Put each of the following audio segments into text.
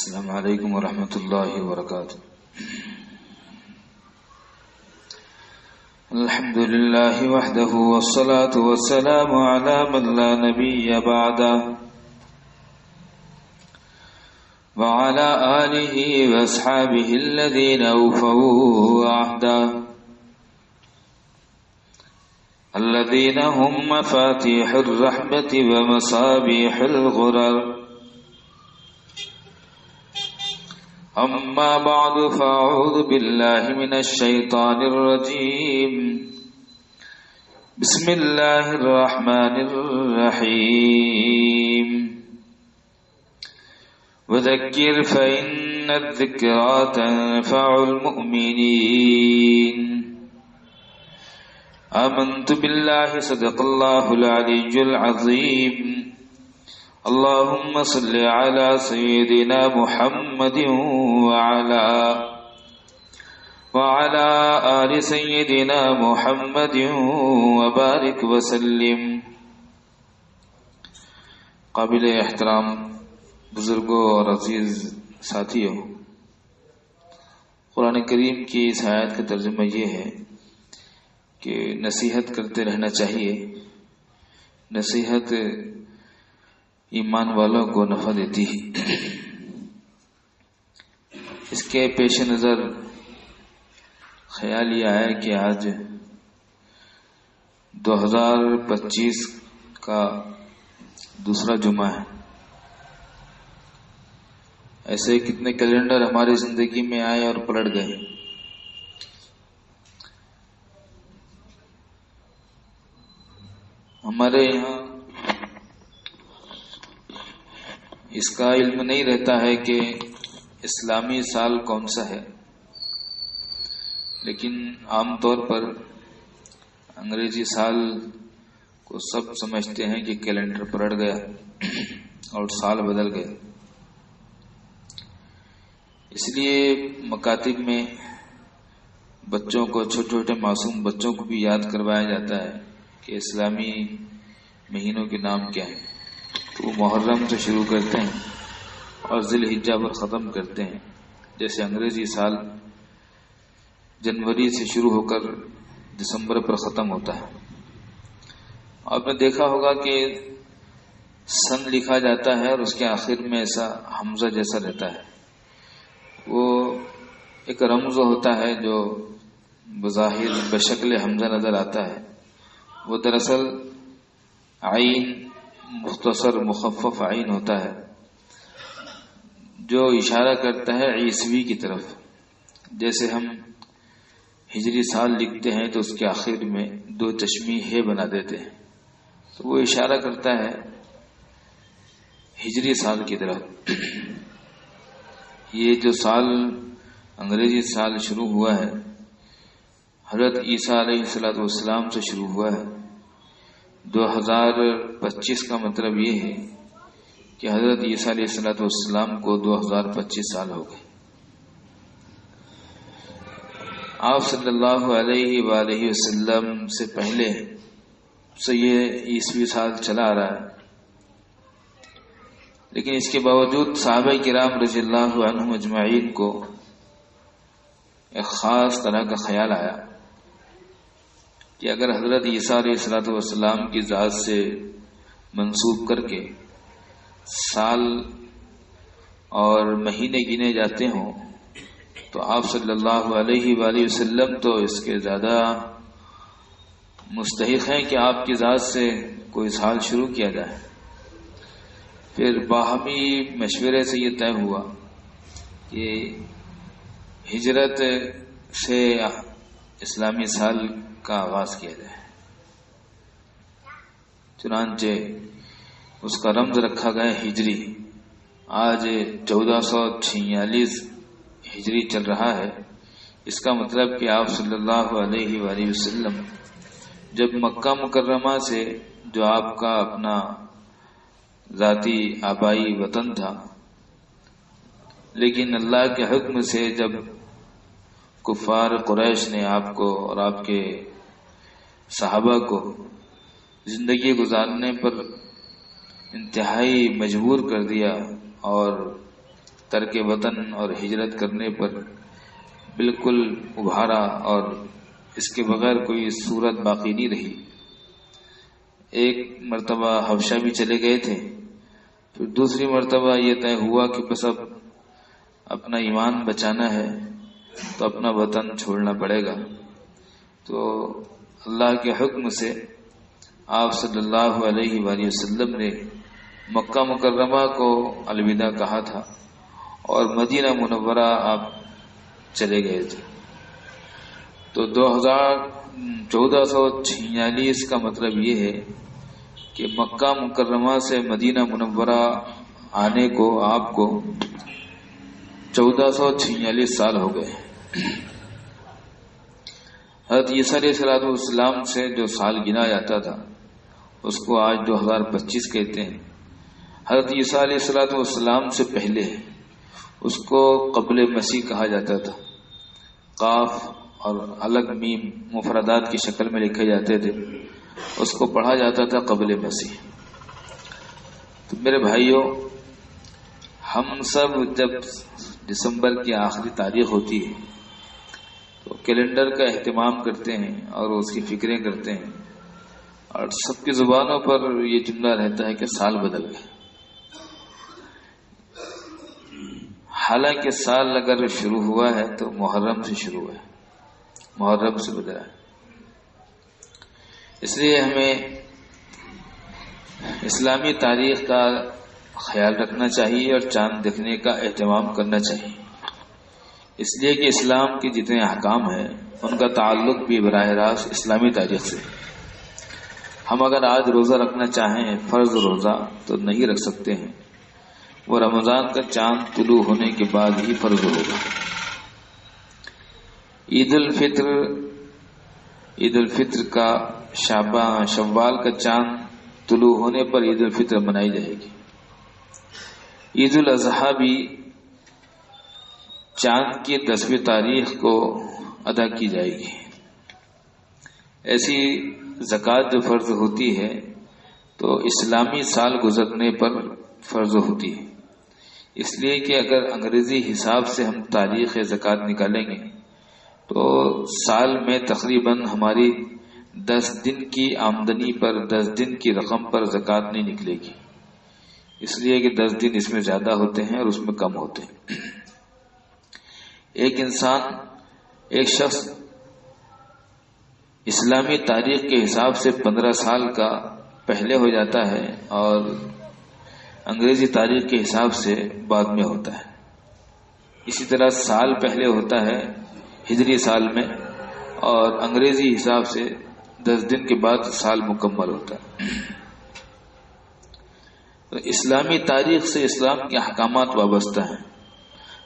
السلام علیکم ورحمۃ اللہ وبرکاتہ۔ الحمد للہ وحدہ والصلاة والسلام علی من لا نبی بعدہ وعلى آلہ واصحابہ الذین اوفوا عہدہ الذین هم مفاتیح الرحمة ومصابیح الغرر۔ أما بعد فأعوذ بالله من الشيطان الرجيم بسم الله الرحمن الرحيم وذكر فإن الذكرى تنفع المؤمنين آمنت بالله صدق الله العلي العظيم اللهم صل على سيدنا محمد وعلى آل سيدنا محمد وبارك وسلم۔ قابل احترام بزرگوں اور عزیز ساتھیوں، قرآن کریم کی اس آیت کا ترجمہ یہ ہے کہ نصیحت کرتے رہنا چاہیے۔ نصیحت ایمان والوں کو نفع دیتی ہے۔ اس کے پیش نظر خیال یہ آیا کہ آج 2025 کا دوسرا جمعہ ہے۔ ایسے کتنے کیلنڈر ہماری زندگی میں آئے اور پلٹ گئے۔ ہمارے یہاں اس کا علم نہیں رہتا ہے کہ اسلامی سال کون سا ہے، لیکن عام طور پر انگریزی سال کو سب سمجھتے ہیں کہ کیلنڈر پلٹ گیا اور سال بدل گیا۔ اس لیے مکاتب میں بچوں کو، چھوٹے چھوٹے معصوم بچوں کو بھی یاد کروایا جاتا ہے کہ اسلامی مہینوں کے نام کیا ہیں۔ تو وہ محرم سے شروع کرتے ہیں اور ذی الحجہ پر ختم کرتے ہیں، جیسے انگریزی سال جنوری سے شروع ہو کر دسمبر پر ختم ہوتا ہے۔ آپ نے دیکھا ہوگا کہ سن لکھا جاتا ہے اور اس کے آخر میں ایسا حمزہ جیسا رہتا ہے۔ وہ ایک رمز ہوتا ہے جو بظاہر بشکل حمزہ نظر آتا ہے، وہ دراصل عین، مختصر مخفف عین ہوتا ہے، جو اشارہ کرتا ہے عیسوی کی طرف۔ جیسے ہم ہجری سال لکھتے ہیں تو اس کے آخر میں دو چشمی ہے بنا دیتے ہیں، تو وہ اشارہ کرتا ہے ہجری سال کی طرف۔ یہ جو سال انگریزی سال شروع ہوا ہے، حضرت عیسیٰ علیہ السلام سے شروع ہوا ہے۔ 2025 کا مطلب یہ ہے کہ حضرت عیسیٰ علیہ السلام کو 2025 سال ہو گئے۔ آپ صلی اللہ علیہ وآلہ وسلم سے پہلے سے یہ عیسوی سال چلا آ رہا ہے، لیکن اس کے باوجود صحابہ کرام رضی اللہ عنہم اجمعین کو ایک خاص طرح کا خیال آیا کہ اگر حضرت عیسیٰ علیہ السلام کی ذات سے منسوب کر کے سال اور مہینے گنے جاتے ہوں تو آپ صلی اللہ علیہ وآلہ وسلم تو اس کے زیادہ مستحق ہیں کہ آپ کی ذات سے کوئی سال شروع کیا جائے۔ پھر باہمی مشورے سے یہ طے ہوا کہ ہجرت سے اسلامی سال کا آغاز کیا جائے۔ چنانچہ اس کا رمز رکھا گیا ہجری۔ آج 1446 ہجری چل رہا ہے۔ اس کا مطلب کہ آپ صلی اللہ علیہ وآلہ وسلم جب مکہ مکرمہ سے، جو آپ کا اپنا ذاتی آبائی وطن تھا، لیکن اللہ کے حکم سے جب کفار قریش نے آپ کو اور آپ کے صحابہ کو زندگی گزارنے پر انتہائی مجبور کر دیا اور ترک وطن اور ہجرت کرنے پر بالکل ابھارا اور اس کے بغیر کوئی صورت باقی نہیں رہی. ایک مرتبہ حبشہ بھی چلے گئے تھے، پھر دوسری مرتبہ یہ طے ہوا کہ بس اب اپنا ایمان بچانا ہے تو اپنا وطن چھوڑنا پڑے گا. تو اللہ کے حکم سے آپ صلی اللہ علیہ وآلہ وسلم نے مکہ مکرمہ کو الوداع کہا تھا اور مدینہ منورہ آپ چلے گئے تھے. تو 1446 کا مطلب یہ ہے کہ مکہ مکرمہ سے مدینہ منورہ آنے کو آپ کو 1446 سال ہو گئے. حضرت عیسیٰ علیہ السلام سے جو سال گنا جاتا تھا اس کو آج 2025 کہتے ہیں. حضرت عیسیٰ علیہ السلام سے پہلے اس کو قبل مسیح کہا جاتا تھا. قاف اور الگ میم مفردات کی شکل میں لکھے جاتے تھے، اس کو پڑھا جاتا تھا قبل مسیح. تو میرے بھائیوں، ہم سب جب دسمبر کی آخری تاریخ ہوتی ہے تو کیلنڈر کا اہتمام کرتے ہیں اور اس کی فکریں کرتے ہیں، اور سب کی زبانوں پر یہ جملہ رہتا ہے کہ سال بدل گئے. حالانکہ سال اگر شروع ہوا ہے تو محرم سے شروع ہے، محرم سے بدلا ہے. اس لیے ہمیں اسلامی تاریخ کا خیال رکھنا چاہیے اور چاند دیکھنے کا اہتمام کرنا چاہیے، اس لیے کہ اسلام کے جتنے احکام ہیں ان کا تعلق بھی براہ راست اسلامی تاریخ سے. ہم اگر آج روزہ رکھنا چاہیں فرض روزہ تو نہیں رکھ سکتے ہیں، وہ رمضان کا چاند طلوع ہونے کے بعد ہی فرض ہوگا. عید الفطر کا شوال کا چاند طلوع ہونے پر عید الفطر منائی جائے گی. عید الاضحیٰ بھی چاند کی 10ویں تاریخ کو ادا کی جائے گی. ایسی زکوٰۃ جو فرض ہوتی ہے تو اسلامی سال گزرنے پر فرض ہوتی ہے، اس لیے کہ اگر انگریزی حساب سے ہم تاریخ زکوٰۃ نکالیں گے تو سال میں تقریباً ہماری 10 دن کی آمدنی پر 10 دن کی رقم پر زکوٰۃ نہیں نکلے گی، اس لیے کہ 10 دن اس میں زیادہ ہوتے ہیں اور اس میں کم ہوتے ہیں. ایک شخص اسلامی تاریخ کے حساب سے 15 سال کا پہلے ہو جاتا ہے اور انگریزی تاریخ کے حساب سے بعد میں ہوتا ہے. اسی طرح سال پہلے ہوتا ہے ہجری سال میں اور انگریزی حساب سے 10 دن کے بعد سال مکمل ہوتا ہے. تو اسلامی تاریخ سے اسلام کے احکامات وابستہ ہیں.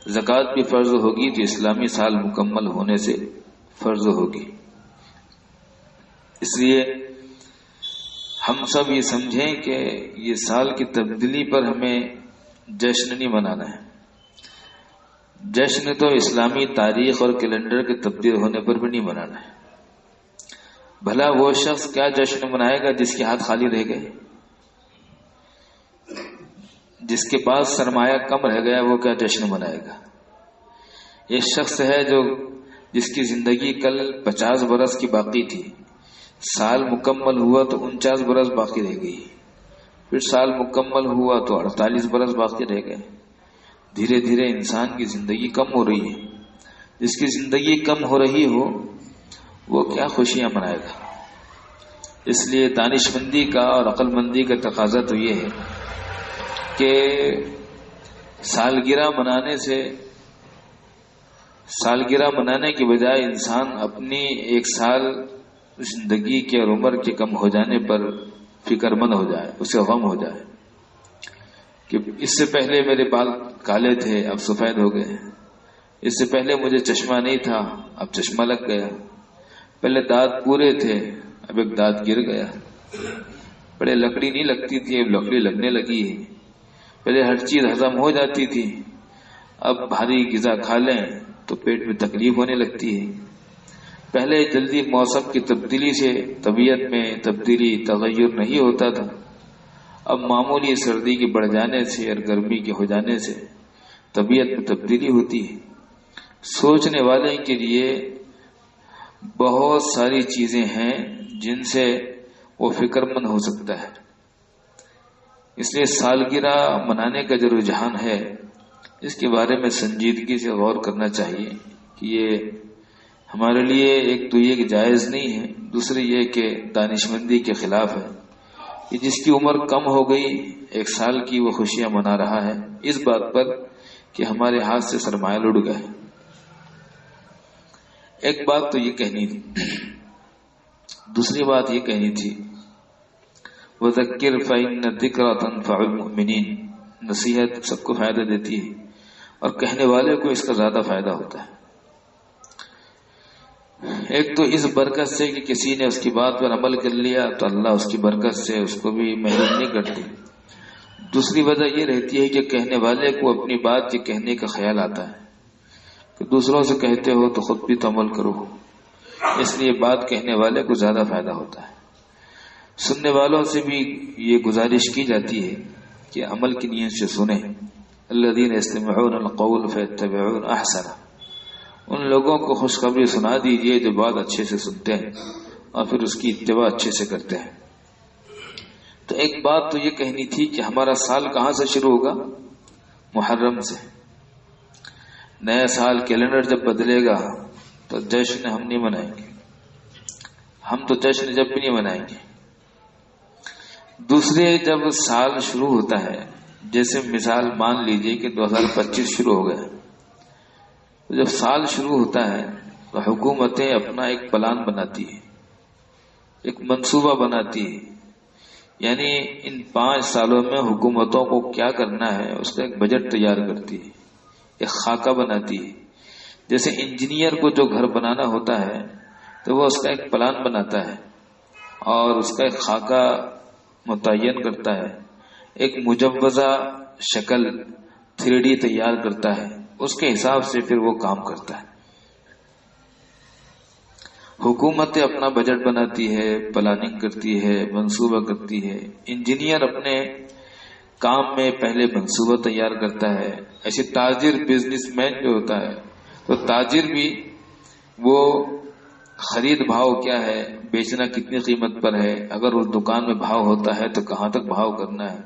زکوٰۃ بھی فرض ہوگی تو اسلامی سال مکمل ہونے سے فرض ہوگی. اس لیے ہم سب یہ سمجھیں کہ یہ سال کی تبدیلی پر ہمیں جشن نہیں منانا ہے. جشن تو اسلامی تاریخ اور کیلنڈر کے تبدیل ہونے پر بھی نہیں منانا ہے. بھلا وہ شخص کیا جشن منائے گا جس کے ہاتھ خالی رہ گئے؟ جس کے پاس سرمایہ کم رہ گیا وہ کیا جشن منائے گا؟ ایک شخص ہے جس کی زندگی کل 50 برس کی باقی تھی، سال مکمل ہوا تو 49 برس باقی رہ گئی، پھر سال مکمل ہوا تو 48 برس باقی رہ گئے. دھیرے دھیرے انسان کی زندگی کم ہو رہی ہے. جس کی زندگی کم ہو رہی ہو وہ کیا خوشیاں منائے گا؟ اس لیے دانش مندی کا اور عقل مندی کا تقاضا تو یہ ہے کہ سالگرہ منانے کے بجائے انسان اپنی 1 سال زندگی کے اور عمر کے کم ہو جانے پر فکر مند ہو جائے، اسے غم ہو جائے کہ اس سے پہلے میرے بال کالے تھے اب سفید ہو گئے، اس سے پہلے مجھے چشمہ نہیں تھا اب چشمہ لگ گیا، پہلے دانت پورے تھے اب ایک دانت گر گیا، پہلے لکڑی نہیں لگتی تھی اب لکڑی لگنے لگی ہے، پہلے ہر چیز ہضم ہو جاتی تھی اب بھاری غذا کھا لیں تو پیٹ میں تکلیف ہونے لگتی ہے. پہلے جلدی موسم کی تبدیلی سے طبیعت میں تغیر نہیں ہوتا تھا، اب معمولی سردی کے بڑھ جانے سے اور گرمی کے ہو جانے سے طبیعت میں تبدیلی ہوتی ہے. سوچنے والے کے لیے بہت ساری چیزیں ہیں جن سے وہ فکر مند ہو سکتا ہے. اس لیے سالگرہ منانے کا جو رجحان ہے اس کے بارے میں سنجیدگی سے غور کرنا چاہیے کہ یہ ہمارے لیے ایک تو یہ کہ جائز نہیں ہے، دوسری یہ کہ دانشمندی کے خلاف ہے کہ جس کی عمر کم ہو گئی 1 سال کی وہ خوشیاں منا رہا ہے اس بات پر کہ ہمارے ہاتھ سے سرمایہ لٹ گئے. ایک بات تو یہ کہنی تھی. دوسری بات یہ کہنی تھی وَذَكِّرْ فَإِنَّ الذِّكْرَىٰ تَنفَعُ الْمُؤْمِنِينَ. نصیحت سب کو فائدہ دیتی ہے اور کہنے والے کو اس کا زیادہ فائدہ ہوتا ہے. ایک تو اس برکت سے کہ کسی نے اس کی بات پر عمل کر لیا تو اللہ اس کی برکت سے اس کو بھی محروم نہیں کرتی. دوسری وجہ یہ رہتی ہے کہ کہنے والے کو اپنی بات کے کہنے کا خیال آتا ہے کہ دوسروں سے کہتے ہو تو خود بھی تو عمل کرو، اس لیے بات کہنے والے کو زیادہ فائدہ ہوتا ہے. سننے والوں سے بھی یہ گزارش کی جاتی ہے کہ عمل کی نیت سے سنیں. الذین یستمعون القول فیتبعون احسنہ. ان لوگوں کو خوشخبری سنا دیجئے جو بات اچھے سے سنتے ہیں اور پھر اس کی اتباع اچھے سے کرتے ہیں. تو ایک بات تو یہ کہنی تھی کہ ہمارا سال کہاں سے شروع ہوگا؟ محرم سے. نیا سال کیلنڈر جب بدلے گا تو جشن ہم نہیں منائیں گے، ہم تو جشن جب بھی نہیں منائیں گے. دوسرے جب سال شروع ہوتا ہے، جیسے مثال مان لیجئے کہ 2025 شروع ہو گیا، تو جب سال شروع ہوتا ہے تو حکومتیں اپنا ایک پلان بناتی ہے، ایک منصوبہ بناتی ہے. یعنی ان 5 سالوں میں حکومتوں کو کیا کرنا ہے اس کا ایک بجٹ تیار کرتی ہے، ایک خاکہ بناتی ہے. جیسے انجینئر کو جو گھر بنانا ہوتا ہے تو وہ اس کا ایک پلان بناتا ہے اور اس کا ایک خاکہ متعین کرتا ہے، ایک مجوزہ شکل 3D تیار کرتا ہے، اس کے حساب سے پھر وہ کام کرتا ہے. حکومتیں اپنا بجٹ بناتی ہے، پلاننگ کرتی ہے، منصوبہ کرتی ہے. انجینئر اپنے کام میں پہلے منصوبہ تیار کرتا ہے. ایسے تاجر بزنس مین جو ہوتا ہے تو تاجر بھی وہ خرید بھاؤ کیا ہے، بیچنا کتنی قیمت پر ہے، اگر اس دکان میں بھاؤ ہوتا ہے تو کہاں تک بھاؤ کرنا ہے،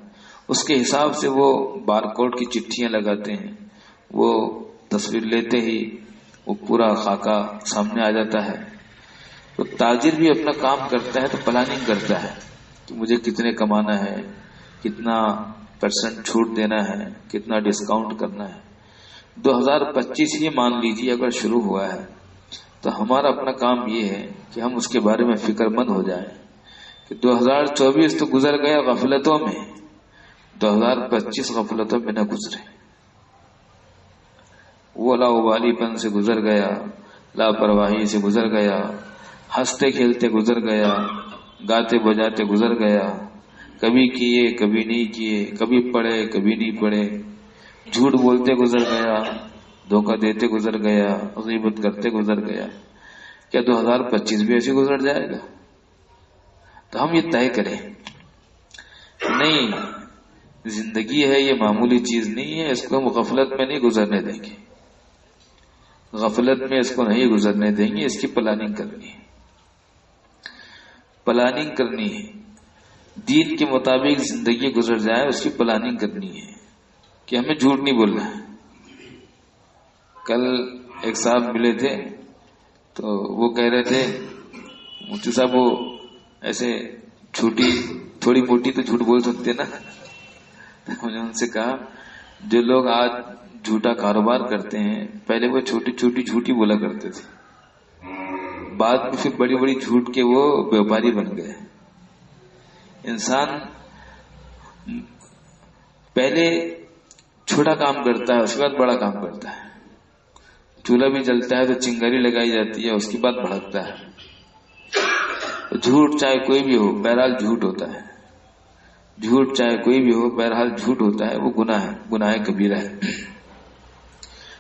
اس کے حساب سے وہ بارکوڈ کی چٹھیاں لگاتے ہیں. وہ تصویر لیتے ہی وہ پورا خاکہ سامنے آ جاتا ہے. تو تاجر بھی اپنا کام کرتا ہے تو پلاننگ کرتا ہے کہ مجھے کتنے کمانا ہے، کتنا % چھوٹ دینا ہے، کتنا ڈسکاؤنٹ کرنا ہے. 2025 یہ مان لیجیے اگر شروع ہوا ہے تو ہمارا اپنا کام یہ ہے کہ ہم اس کے بارے میں فکر مند ہو جائیں کہ 2024 تو گزر گیا غفلتوں میں، 2025 غفلتوں میں نہ گزرے. وہ لاوالی پن سے گزر گیا، لاپرواہی سے گزر گیا، ہنستے کھیلتے گزر گیا، گاتے بجاتے گزر گیا، کبھی کیے کبھی نہیں کیے، کبھی پڑھے کبھی نہیں پڑھے، جھوٹ بولتے گزر گیا، دھوکہ دیتے گزر گیا، غیبت کرتے گزر گیا. کیا 2025 بھی ایسے گزر جائے گا؟ تو ہم یہ طے کریں نہیں، زندگی ہے یہ معمولی چیز نہیں ہے، اس کو ہم غفلت میں نہیں گزرنے دیں گے، غفلت میں اس کو نہیں گزرنے دیں گے. اس کی پلاننگ کرنی ہے، پلاننگ کرنی ہے، دین کے مطابق زندگی گزر جائے اس کی پلاننگ کرنی ہے کہ ہمیں جھوٹ نہیں بولنا ہے. کل ایک صاحب ملے تھے تو وہ کہہ رہے تھے مفتی صاحب وہ ایسے چھوٹی تھوڑی موٹی تو جھوٹ بول سکتے نا. میں نے ان سے کہا جو لوگ آج جھوٹا کاروبار کرتے ہیں پہلے وہ چھوٹی چھوٹی جھوٹی بولا کرتے تھے، بعد میں پھر بڑی بڑی جھوٹ کے وہ بیوپاری بن گئے. انسان پہلے چھوٹا کام کرتا ہے اس کے بعد بڑا کام کرتا ہے. چولہا بھی جلتا ہے تو چنگاری لگائی جاتی ہے، اس کے بعد بھڑکتا ہے. جھوٹ چاہے کوئی بھی ہو بہرحال جھوٹ ہوتا ہے، جھوٹ چاہے کوئی بھی ہو بہرحال جھوٹ ہوتا ہے، وہ گناہ ہے، گناہ کبیرہ ہے.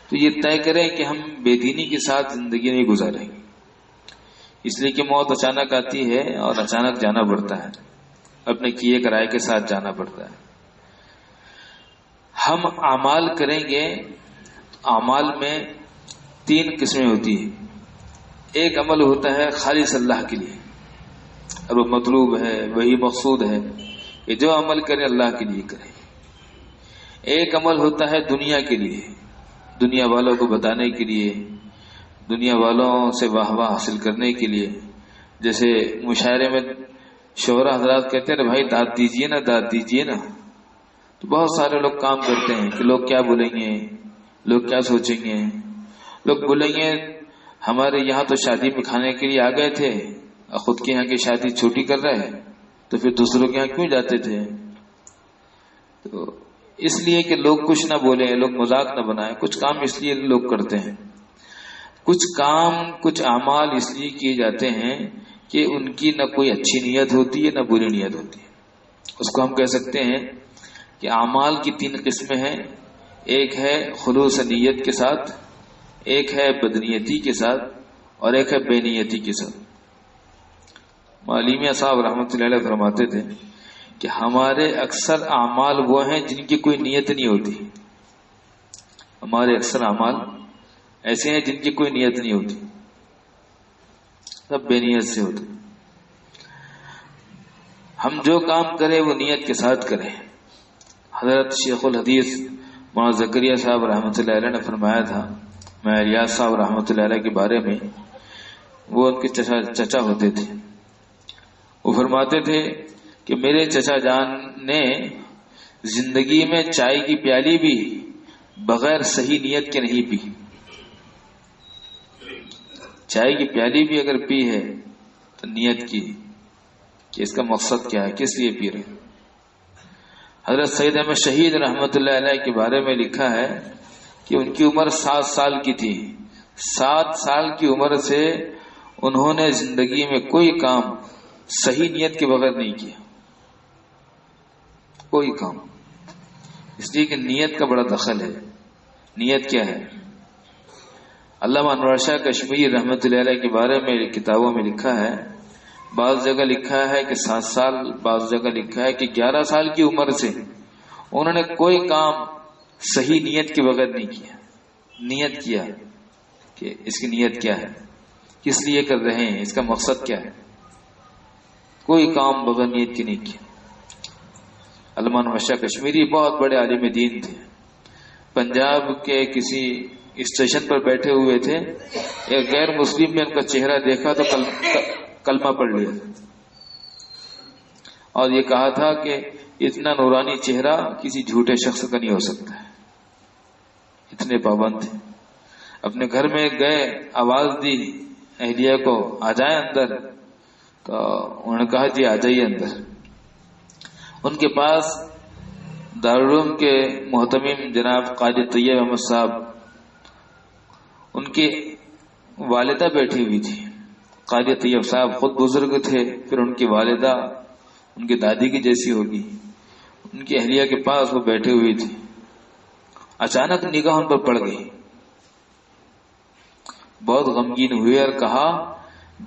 تو یہ طے کریں کہ ہم بے دینی کے ساتھ زندگی نہیں گزاریں، اس لیے کہ موت اچانک آتی ہے اور اچانک جانا پڑتا ہے، اپنے کیے کرائے کے ساتھ جانا پڑتا ہے. ہم اعمال کریں گے، اعمال میں 3 قسمیں ہوتی ہیں. ایک عمل ہوتا ہے خالص اللہ کے لیے، اور وہ مطلوب ہے، وہی مقصود ہے کہ جو عمل کرے اللہ کے لیے کرے. ایک عمل ہوتا ہے دنیا کے لیے، دنیا والوں کو بتانے کے لیے، دنیا والوں سے واہ واہ حاصل کرنے کے لیے. جیسے مشاعرے میں شعراء حضرات کہتے ہیں بھائی داد دیجئے نا، داد دیجئے نا. تو بہت سارے لوگ کام کرتے ہیں کہ لوگ کیا بولیں گے، لوگ کیا سوچیں گے. لوگ بولیں گے ہمارے یہاں تو شادی میں کھانے کے لیے آ گئے تھے، خود کے یہاں کی شادی چھوٹی کر رہے ہیں، تو پھر دوسروں کے یہاں کیوں جاتے تھے. تو اس لیے کہ لوگ کچھ نہ بولیں، لوگ مذاق نہ بنائیں. کچھ کام اس لیے لوگ کرتے ہیں، کچھ کام کچھ اعمال اس لیے کیے جاتے ہیں کہ ان کی نہ کوئی اچھی نیت ہوتی ہے نہ بری نیت ہوتی ہے. اس کو ہم کہہ سکتے ہیں کہ اعمال کی 3 قسمیں ہیں. ایک ہے خلوص نیت کے ساتھ، ایک ہے بدنیتی کے ساتھ، اور ایک ہے بے نیتی کے ساتھ. معلیمیہ صاحب رحمۃ اللہ علیہ فرماتے تھے کہ ہمارے اکثر اعمال وہ ہیں جن کی کوئی نیت نہیں ہوتی. ہمارے اکثر اعمال ایسے ہیں جن کی کوئی نیت نہیں ہوتی، سب بے نیت سے ہوتے. ہم جو کام کریں وہ نیت کے ساتھ کریں. حضرت شیخ الحدیث مولانا زکریا صاحب رحمۃ اللہ علیہ نے فرمایا تھا، میں ریاض صاحب رحمۃ اللہ علیہ کے بارے میں، وہ ان کے چچا ہوتے تھے. وہ فرماتے تھے کہ میرے چچا جان نے زندگی میں چائے کی پیالی بھی بغیر صحیح نیت کے نہیں پی. چائے کی پیالی بھی اگر پی ہے تو نیت کی کہ اس کا مقصد کیا ہے، کس لیے پی رہے. حضرت سید احمد شہید رحمۃ اللہ علیہ کے بارے میں لکھا ہے کہ ان کی عمر 7 سال کی تھی. 7 سال کی عمر سے انہوں نے زندگی میں کوئی کام صحیح نیت کے بغیر نہیں کیا، کوئی کام. اس لیے کہ نیت کا بڑا دخل ہے. نیت کیا ہے؟ علامہ انور شاہ کشمیری رحمۃ اللہ علیہ کے بارے میں کتابوں میں لکھا ہے، بعض جگہ لکھا ہے کہ 7 سال، بعض جگہ لکھا ہے کہ 11 سال کی عمر سے انہوں نے کوئی کام صحیح نیت کے بغیر نہیں کیا. نیت کیا کہ اس کی نیت کیا ہے، کس لیے کر رہے ہیں، اس کا مقصد کیا ہے. کوئی کام بغیر نیت کی نہیں کیا. علامہ انور شاہ کشمیری بہت بڑے عالم دین تھے. پنجاب کے کسی اسٹیشن پر بیٹھے ہوئے تھے، ایک غیر مسلم نے ان کا چہرہ دیکھا تو کلمہ پڑھ لیا اور یہ کہا تھا کہ اتنا نورانی چہرہ کسی جھوٹے شخص کا نہیں ہو سکتا ہے. اتنے پابند تھے. اپنے گھر میں گئے، آواز دی اہلیہ کو آ جائیں اندر، تو انہوں نے کہا جی آ جائیے اندر. ان کے پاس دارالعلوم کے محتمم جناب قاضی طیب احمد صاحب، ان کی والدہ بیٹھی ہوئی تھی. قاضی طیب صاحب خود بزرگ تھے، پھر ان کی والدہ ان کی دادی کی جیسی ہوگی، ان کی اہلیہ کے پاس وہ بیٹھی ہوئی تھی. اچانک نگاہ ان پر پڑ گئی، بہت غمگین ہوئے اور کہا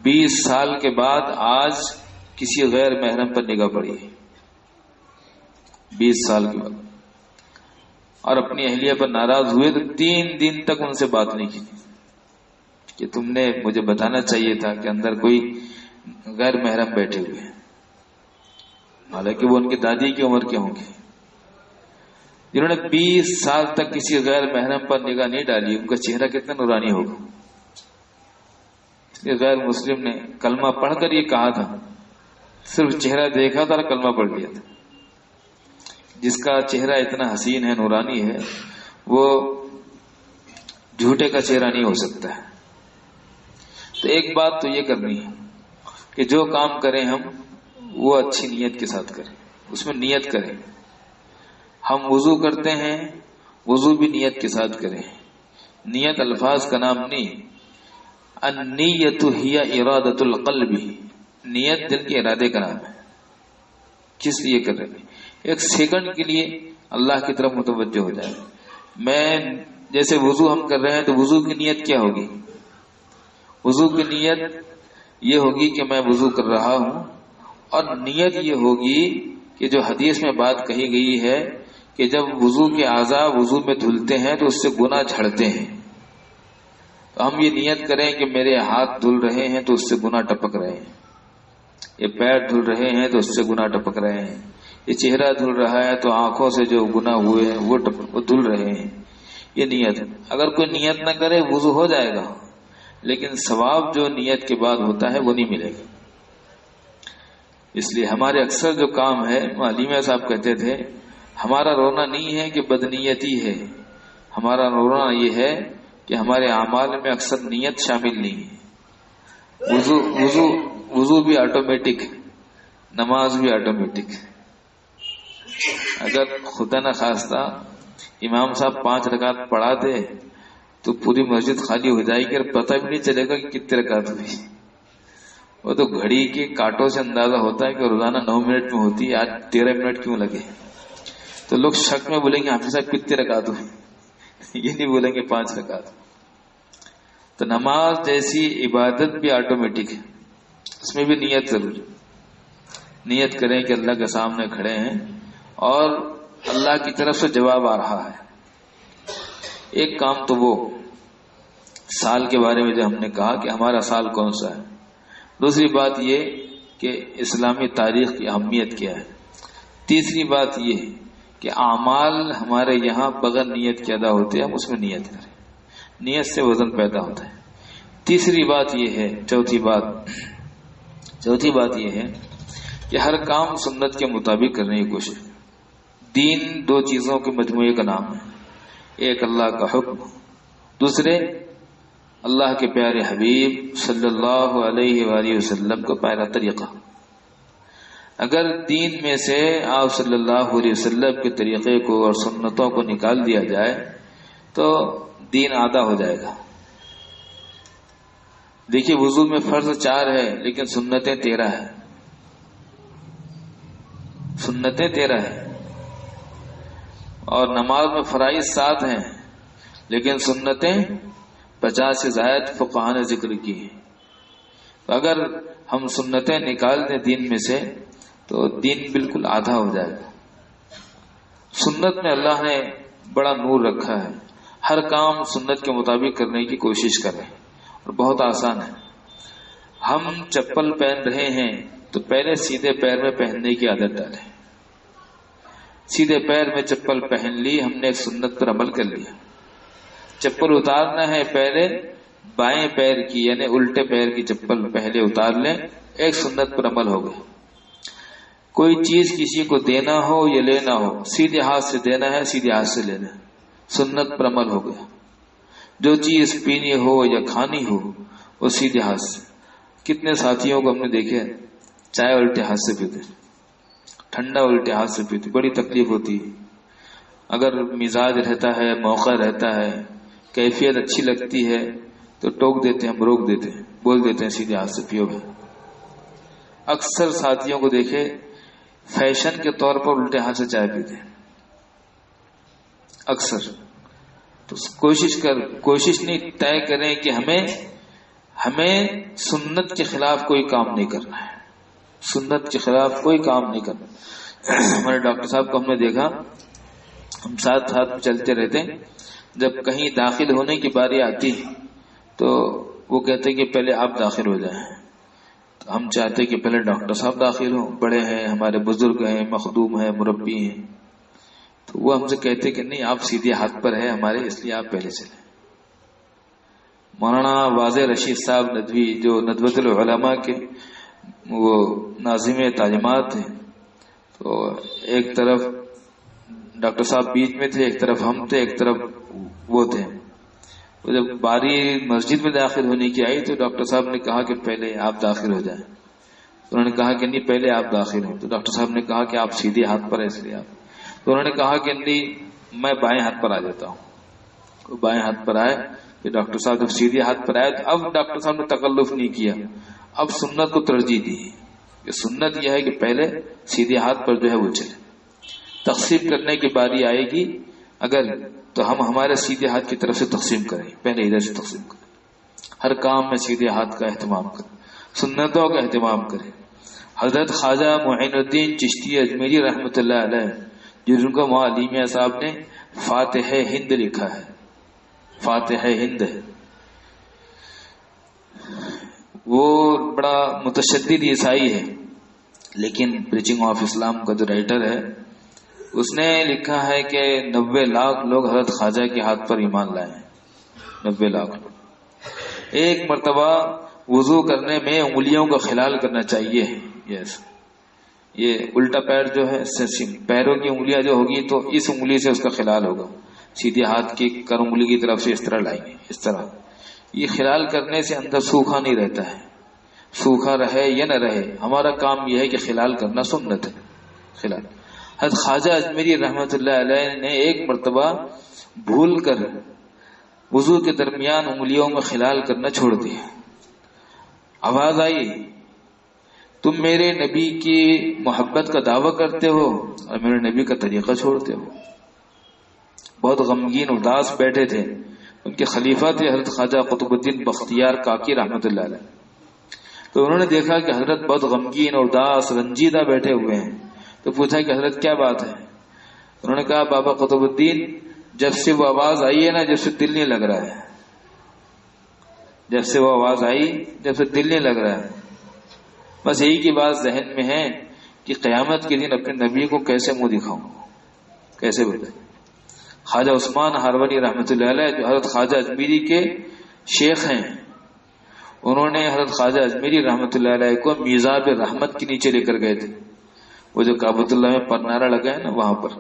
20 سال کے بعد آج کسی غیر محرم پر نگاہ پڑی. 20 سال کے بعد. اور اپنی اہلیہ پر ناراض ہوئے تو 3 دن تک ان سے بات نہیں کی کہ تم نے مجھے بتانا چاہیے تھا کہ اندر کوئی غیر محرم بیٹھے ہوئے ہیں. حالانکہ وہ ان کی دادی کی عمر کے ہوں گے. جنہوں نے 20 سال تک کسی غیر محرم پر نگاہ نہیں ڈالی، ان کا چہرہ کتنا نورانی ہوگا. اس لیے غیر مسلم نے کلمہ پڑھ کر یہ کہا تھا، صرف چہرہ دیکھا تھا اور کلمہ پڑھ لیا تھا. جس کا چہرہ اتنا حسین ہے، نورانی ہے، وہ جھوٹے کا چہرہ نہیں ہو سکتا ہے. تو ایک بات تو یہ کرنی ہے کہ جو کام کریں ہم وہ اچھی نیت کے ساتھ کریں، اس میں نیت کریں. ہم وضو کرتے ہیں، وضو بھی نیت کے ساتھ کریں. نیت الفاظ کا نام نہیں، النیت ہی ارادۃ القلب. نیت دل کے ارادے کا نام ہے. کس لیے کر رہے ہیں؟ 1 سیکنڈ کے لیے اللہ کی طرف متوجہ ہو جائے. میں جیسے وضو ہم کر رہے ہیں تو وضو کی نیت کیا ہوگی؟ وضو کی نیت یہ ہوگی کہ میں وضو کر رہا ہوں، اور نیت یہ ہوگی کہ جو حدیث میں بات کہی گئی ہے کہ جب وضو کے اعضاء وضو میں دھلتے ہیں تو اس سے گناہ جھڑتے ہیں. تو ہم یہ نیت کریں کہ میرے ہاتھ دھل رہے ہیں تو اس سے گناہ ٹپک رہے ہیں، یہ پیر دھل رہے ہیں تو اس سے گناہ ٹپک رہے ہیں، یہ چہرہ دھل رہا ہے تو آنکھوں سے جو گناہ ہوئے ہیں وہ دھل رہے ہیں. یہ نیت. اگر کوئی نیت نہ کرے وضو ہو جائے گا، لیکن ثواب جو نیت کے بعد ہوتا ہے وہ نہیں ملے گا. اس لیے ہمارے اکثر جو کام ہے، علیمہ صاحب کہتے تھے ہمارا رونا نہیں ہے کہ بدنیتی ہے، ہمارا رونا یہ ہے کہ ہمارے اعمال میں اکثر نیت شامل نہیں ہے. وضو بھی آٹومیٹک، نماز بھی آٹومیٹک. اگر خدا نہ خواستہ امام صاحب 5 رکعت پڑھا دے تو پوری مسجد خالی ہو جائے گی اور پتہ بھی نہیں چلے گا کہ کتنے رکعت ہوئی. وہ تو گھڑی کے کاٹوں سے اندازہ ہوتا ہے کہ روزانہ 9 منٹ میں ہوتی ہے، آج 13 منٹ کیوں لگے. تو لوگ شک میں بولیں گے حافظ صاحب کتنے رکعت ہوئی، یہ نہیں بولیں گے 5 رکعت. تو نماز جیسی عبادت بھی آٹومیٹک ہے، اس میں بھی نیت ضروری. نیت کریں کہ اللہ کے سامنے کھڑے ہیں اور اللہ کی طرف سے جواب آ رہا ہے. ایک کام تو وہ سال کے بارے میں جو ہم نے کہا کہ ہمارا سال کون سا ہے. دوسری بات یہ کہ اسلامی تاریخ کی اہمیت کیا ہے. تیسری بات یہ کہ اعمال ہمارے یہاں بغیر نیت کے ادا ہوتے ہیں، ہم اس میں نیت کریں. نیت سے وزن پیدا ہوتا ہے. تیسری بات یہ ہے، چوتھی بات یہ ہے کہ ہر کام سنت کے مطابق کرنے کی کوشش. دین 2 چیزوں کے مجموعے کا نام ہے، ایک اللہ کا حکم، دوسرے اللہ کے پیارے حبیب صلی اللہ علیہ وآلہ وسلم کا پیارا طریقہ. اگر دین میں سے آپ صلی اللہ علیہ وسلم کے طریقے کو اور سنتوں کو نکال دیا جائے تو دین آدھا ہو جائے گا. دیکھیے وضو میں فرض 4 ہے لیکن سنتیں 13 ہیں. سنتیں 13 ہیں. اور نماز میں فرائض 7 ہیں لیکن سنتیں 50 سے زائد فقہاء نے ذکر کی ہیں. اگر ہم سنتیں نکال دیں دین میں سے تو دین بالکل آدھا ہو جائے گا. سنت میں اللہ نے بڑا نور رکھا ہے. ہر کام سنت کے مطابق کرنے کی کوشش کریں اور بہت آسان ہے. ہم چپل پہن رہے ہیں تو پہلے سیدھے پیر میں پہننے کی عادت ڈالیں. سیدھے پیر میں چپل پہن لی، ہم نے ایک سنت پر عمل کر لیا. چپل اتارنا ہے پہلے بائیں پیر کی یعنی الٹے پیر کی چپل پہلے اتار لیں، ایک سنت پر عمل ہو گیا. کوئی چیز کسی کو دینا ہو یا لینا ہو، سیدھے ہاتھ سے دینا ہے، سیدھے ہاتھ سے لینا ہے، سنت پر عمل ہو گیا. جو چیز پینی ہو یا کھانی ہو وہ سیدھے ہاتھ سے. کتنے ساتھیوں کو ہم نے دیکھے چائے الٹے ہاتھ سے پیتے، ٹھنڈا الٹے ہاتھ سے پیتے، بڑی تکلیف ہوتی ہے. اگر مزاج رہتا ہے، موقع رہتا ہے، کیفیت اچھی لگتی ہے تو ٹوک دیتے ہیں، ہم روک دیتے ہیں، بول دیتے ہیں سیدھے ہاتھ سے پیو. اکثر ساتھیوں کو دیکھے فیشن کے طور پر الٹے ہاتھ سے چائے پیتے ہیں اکثر. تو کوشش نہیں طے کریں کہ ہمیں سنت کے خلاف کوئی کام نہیں کرنا ہے. سنت کے خلاف کوئی کام نہیں کرنا. ہمارے ڈاکٹر صاحب کو ہم نے دیکھا، ہم ساتھ ساتھ چلتے رہتے، جب کہیں داخل ہونے کی باری آتی تو وہ کہتے کہ پہلے آپ داخل ہو جائیں. تو ہم چاہتے کہ پہلے ڈاکٹر صاحب داخل ہوں، بڑے ہیں، ہمارے بزرگ ہیں، مخدوم ہیں، مربی ہیں. تو وہ ہم سے کہتے کہ نہیں، آپ سیدھے ہاتھ پر ہیں ہمارے، اس لیے آپ پہلے چلیں. مولانا واضح رشید صاحب ندوی جو ندوۃ العلماء کے وہ ناظم تعلیمات ہیں، تو ایک طرف ڈاکٹر صاحب بیچ میں تھے، ایک طرف ہم تھے، ایک طرف وہ تھے. تو جب باری مسجد میں داخل ہونے کی آئی تو ڈاکٹر صاحب نے کہا کہ پہلے آپ داخل ہو جائیں. تو انہوں نے کہا کہ نہیں، پہلے آپ داخل ہوں. تو ڈاکٹر صاحب نے کہا کہ آپ سیدھے ہاتھ پر ہیں اس لیے آپ. تو انہوں نے کہا کہ نہیں، میں بائیں ہاتھ پر آ جاتا ہوں. تو بائیں ہاتھ پر آئے کہ ڈاکٹر صاحب جب سیدھے ہاتھ پر آئے تو اب ڈاکٹر صاحب نے تکلف نہیں کیا، اب سنت کو ترجیح دی. کہ سنت یہ ہے کہ پہلے سیدھے ہاتھ پر جو ہے وہ چلے. تقسیم کرنے کی باری آئے گی اگر تو ہم ہمارے سیدھے ہاتھ کی طرف سے تقسیم کریں، پہلے ادھر سے تقسیم کریں. ہر کام میں سیدھے ہاتھ کا اہتمام کریں، سنتوں کا اہتمام کریں. حضرت خواجہ معین الدین چشتی اجمیری رحمۃ اللہ علیہ جن کو وہاں علی میاں صاحب نے فاتح ہند لکھا ہے، فاتح ہند ہے، وہ بڑا متشدد عیسائی ہے، لیکن پریچنگ آف اسلام کا جو رائٹر ہے اس نے لکھا ہے کہ 90 لاکھ لوگ حضرت خواجہ کے ہاتھ پر ایمان لائے ہیں، 90 لاکھ لوگ۔ ایک مرتبہ وضو کرنے میں انگلیوں کا خلال کرنا چاہیے، یس، یہ الٹا پیر جو ہے، پیروں کی انگلیاں جو ہوگی تو اس انگلی سے اس کا خلال ہوگا، سیدھے ہاتھ کی کر انگلی کی طرف سے اس طرح لائیں گے، اس طرح۔ یہ خلال کرنے سے اندر سوکھا نہیں رہتا ہے، سوکھا رہے یا نہ رہے، ہمارا کام یہ ہے کہ خلال کرنا سنت ہے، خلال۔ حضرت خواجہ اجمیری رحمت اللہ علیہ نے ایک مرتبہ بھول کر وضو کے درمیان انگلیوں میں خلال کرنا چھوڑ دیا۔ آواز آئی، تم میرے نبی کی محبت کا دعویٰ کرتے ہو اور میرے نبی کا طریقہ چھوڑتے ہو۔ بہت غمگین اداس بیٹھے تھے، ان کے خلیفہ تھے حضرت خواجہ قطب الدین بختیار کاکی رحمت اللہ علیہ۔ تو انہوں نے دیکھا کہ حضرت بہت غمگین اور اداس رنجیدہ بیٹھے ہوئے ہیں، تو پوچھا کہ حضرت کیا بات ہے؟ انہوں نے کہا بابا قطب الدین، جب سے وہ آواز آئی ہے نا، جب سے دل نہیں لگ رہا ہے، جب سے وہ آواز آئی جب سے دل نہیں لگ رہا ہے۔ بس یہی کی بات ذہن میں ہے کہ قیامت کے دن اپنے نبی کو کیسے منہ دکھاؤں، کیسے بتائیں۔ خواجہ عثمان ہاروانی رحمۃ اللہ علیہ جو حضرت خواجہ اجمیری کے شیخ ہیں، انہوں نے حضرت خواجہ اجمیری رحمۃ اللہ علیہ کو میزاب رحمت کے نیچے لے کر گئے تھے، وہ جو کعبۃ اللہ میں پرنارا لگا ہے نا وہاں پر،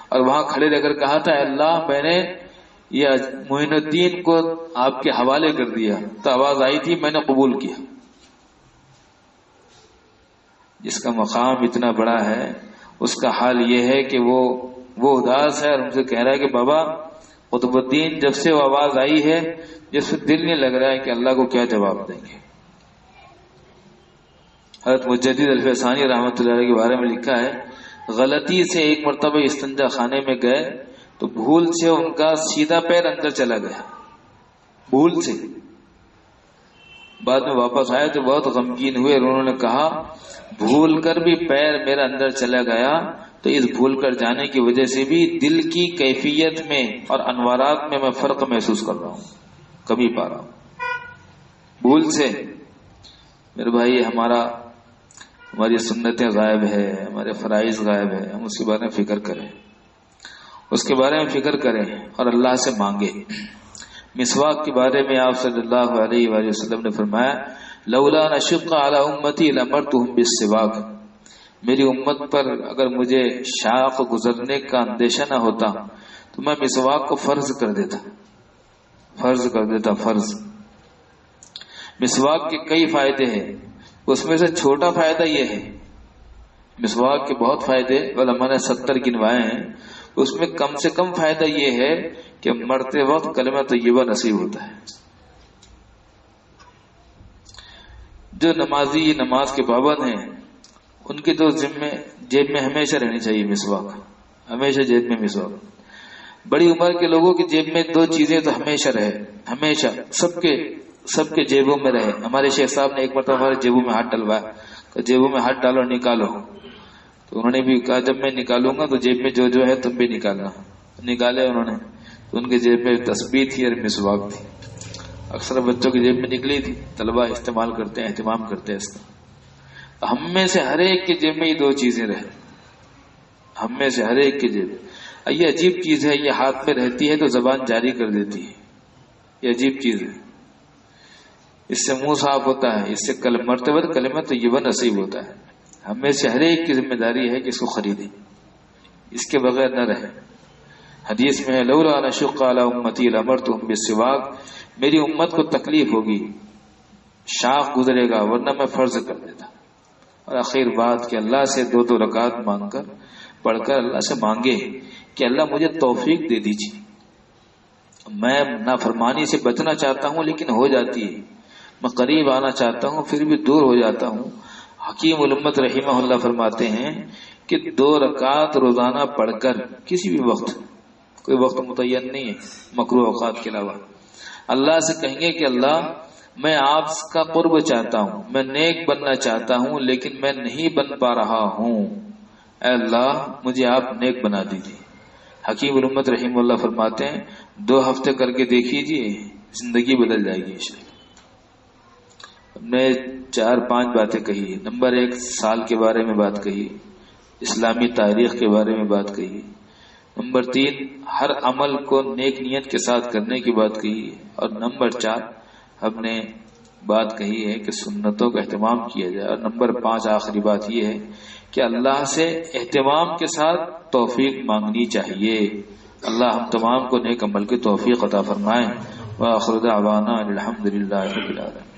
اور وہاں کھڑے رہ کر کہا تھا اللہ میں نے یہ معین الدین کو آپ کے حوالے کر دیا، تو آواز آئی تھی میں نے قبول کیا۔ جس کا مقام اتنا بڑا ہے اس کا حال یہ ہے کہ وہ اداس ہے اور ان سے کہہ رہا ہے کہ بابا قطب الدین جب سے وہ آواز آئی ہے جس سے دل نہیں لگ رہا ہے کہ اللہ کو کیا جواب دیں گے۔ حضرت مجدد الفسانی رحمۃ اللہ علیہ کے بارے میں لکھا ہے، غلطی سے ایک مرتبہ استنجا خانے میں گئے تو بھول سے ان کا سیدھا پیر اندر چلا گیا، بھول سے۔ بعد میں واپس آئے تو بہت غمگین ہوئے اور انہوں نے کہا بھول کر بھی پیر میرا اندر چلا گیا تو اس بھول کر جانے کی وجہ سے بھی دل کی کیفیت میں اور انوارات میں فرق محسوس کر رہا ہوں، کمی پا رہا ہوں بھول سے۔ میرے بھائی ہماری سنتیں غائب ہے، ہمارے فرائض غائب ہے، ہم اس کے بارے میں فکر کریں، اس کے بارے میں فکر کریں اور اللہ سے مانگے۔ مسواک کے بارے میں آپ صلی اللہ علیہ وآلہ وسلم نے فرمایا لولا نشق علی امتی لامرتهم بالسواک، میری امت پر اگر مجھے شاق گزرنے کا اندیشہ نہ ہوتا تو میں مسواک کو فرض کر دیتا۔ فرض۔ مسواک کے کئی فائدے ہیں، اس میں سے چھوٹا فائدہ یہ ہے، مسواک کے بہت فائدے علماء نے 70 گنوائے ہیں، اس میں کم سے کم فائدہ یہ ہے کہ مرتے وقت کلمہ طیبہ نصیب ہوتا ہے۔ جو نمازی نماز کے پابند ہیں ان کے تو ذمہ جیب میں ہمیشہ رہنی چاہیے مسواک، ہمیشہ جیب میں مسواک۔ بڑی عمر کے لوگوں کی جیب میں 2 چیزیں تو ہمیشہ رہے، ہمیشہ سب کے جیبوں میں رہے۔ ہمارے شیخ صاحب نے ایک مرتبہ ہمارے جیبوں میں ہاتھ ڈلوایا کہ جیبوں میں ہاتھ ڈالو نکالو، تو انہوں نے بھی کہا جب میں نکالوں گا تو جیب میں جو ہے تم بھی نکالنا۔ نکالے انہوں نے، تو ان کے جیب میں تسبیح تھی اور مسواک تھی، اکثر بچوں کی جیب میں نکلی تھی، طلبہ استعمال کرتے ہیں، اہتمام کرتے ہیں اس کا۔ ہم میں سے ہر ایک کی جیب میں یہ 2 چیزیں رہے، ہم میں سے ہر ایک کی جیب۔ یہ عجیب چیز ہے، یہ ہاتھ میں رہتی ہے تو زبان جاری کر دیتی ہے، یہ عجیب چیز ہے، اس سے منہ صاف ہوتا ہے، اس سے مرتبہ کلمہ طیبہ نصیب ہوتا ہے۔ ہم میں سے ہر ایک کی ذمہ داری ہے کہ اس کو خریدیں، اس کے بغیر نہ رہے۔ حدیث میں ہے لولا نشق علی امتی لامرتهم بالسواک، میری امت کو تکلیف ہوگی، شاخ گزرے گا ورنہ میں فرض کر دیتا۔ اور آخر بات کہ اللہ سے 2 رکعت مانگ کر پڑھ کر اللہ سے مانگے کہ اللہ مجھے توفیق دے دیجیے، میں نافرمانی سے بچنا چاہتا ہوں لیکن ہو جاتی ہے، میں قریب آنا چاہتا ہوں پھر بھی دور ہو جاتا ہوں۔ حکیم الامت رحمہ اللہ فرماتے ہیں کہ 2 رکعت روزانہ پڑھ کر کسی بھی وقت، کوئی وقت متعین نہیں ہے مکروہ اوقات کے علاوہ، اللہ سے کہیں گے کہ اللہ میں آپ کا قرب چاہتا ہوں، میں نیک بننا چاہتا ہوں لیکن میں نہیں بن پا رہا ہوں، اے اللہ مجھے آپ نیک بنا دیجیے۔ حکیم الامت رحمہ اللہ فرماتے ہیں 2 ہفتے کر کے دیکھیے زندگی بدل جائے گی انشاءاللہ۔ میں 4-5 باتیں کہی۔ نمبر 1 سال کے بارے میں بات کہی، اسلامی تاریخ کے بارے میں بات کہی۔ نمبر 3 ہر عمل کو نیک نیت کے ساتھ کرنے کی بات کہی، اور نمبر 4 ہم نے بات کہی ہے کہ سنتوں کا اہتمام کیا جائے، اور نمبر 5 آخری بات یہ ہے کہ اللہ سے اہتمام کے ساتھ توفیق مانگنی چاہیے۔ اللہ ہم تمام کو نیک عمل کی توفیق عطا فرمائے۔ وآخر دعوانا الحمدللہ رب العالمین۔